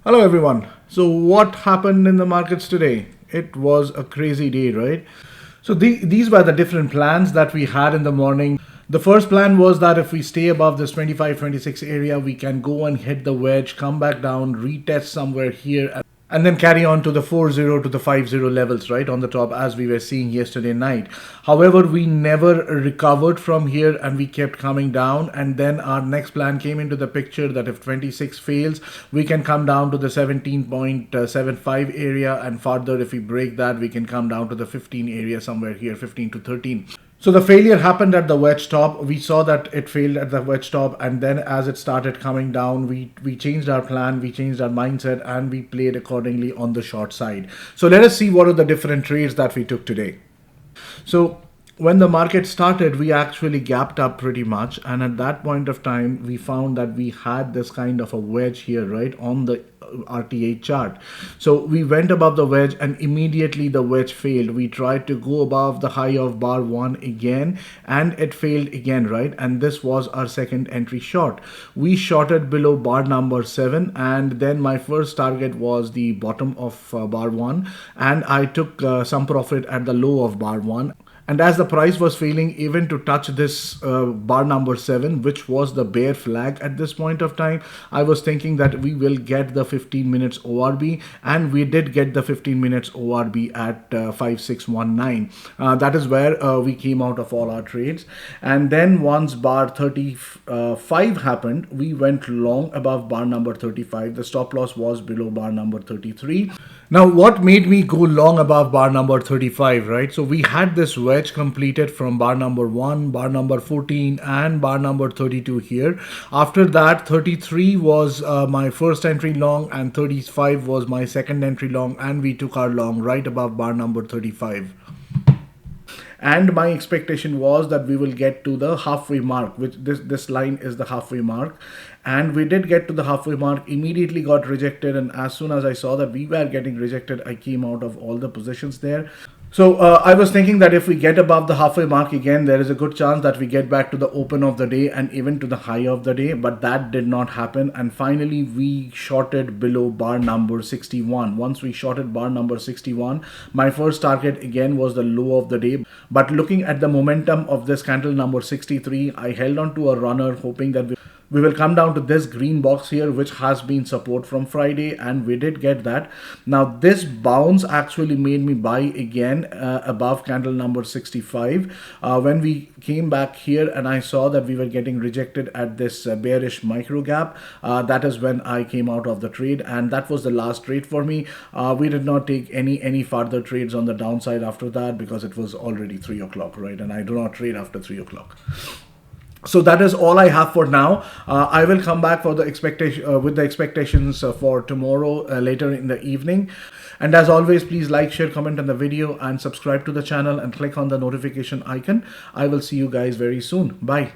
Hello everyone. So what happened in the markets today? It was a crazy day, right? So these were the different plans that we had in the morning. The first plan was that if we stay above this 25-26 area, we can go and hit the wedge, come back down, retest somewhere here, and then carry on to the 4-0 to the 5-0 levels, right, on the top, as we were seeing yesterday night. However, we never recovered from here and we kept coming down. And then our next plan came into the picture that if 26 fails, we can come down to the 17.75 area. And further, if we break that, we can come down to the 15 area somewhere here, 15 to 13. So the failure happened at the wedge top. We saw that it failed at the wedge top, and then as it started coming down, we changed our plan, we changed our mindset, and we played accordingly on the short side. So let us see what are the different trades that we took today. So when the market started, we actually gapped up pretty much, and at that point of time we found that we had this kind of a wedge here, right, on the RTH chart. So we went above the wedge and immediately the wedge failed. We tried to go above the high of bar 1 again and it failed again, right? And this was our second entry short. We shorted below bar number 7, and then my first target was the bottom of bar 1, and I took some profit at the low of bar 1. And as the price was failing even to touch this bar number 7, which was the bear flag at this point of time, I was thinking that we will get the 15 minutes ORB, and we did get the 15 minutes ORB at 5619. That is where we came out of all our trades. And then once bar 35 happened, we went long above bar number 35. The stop loss was below bar number 33. Now, what made me go long above bar number 35, right? So we had this wedge completed from bar number 1, bar number 14, and bar number 32 here. After that, 33 was my first entry long, and 35 was my second entry long, and we took our long right above bar number 35. And my expectation was that we will get to the halfway mark, which this line is the halfway mark. And we did get to the halfway mark, immediately got rejected, and as soon as I saw that we were getting rejected, I came out of all the positions there. So I was thinking that if we get above the halfway mark again, there is a good chance that we get back to the open of the day and even to the high of the day, but that did not happen. And finally we shorted below bar number 61. Once we shorted bar number 61, my first target again was the low of the day. But looking at the momentum of this candle number 63, I held on to a runner, hoping that we will come down to this green box here, which has been support from Friday, and we did get that. Now this bounce actually made me buy again above candle number 65 when we came back here, and I saw that we were getting rejected at this bearish micro gap. That is when I came out of the trade, and that was the last trade for me. We did not take any further trades on the downside after that, because it was already 3 o'clock, right? And I do not trade after 3 o'clock. So that is all I have for now. I will come back for the expectation with the expectations for tomorrow later in the evening. And as always, please like, share, comment on the video, and subscribe to the channel and click on the notification icon. I will see you guys very soon. Bye.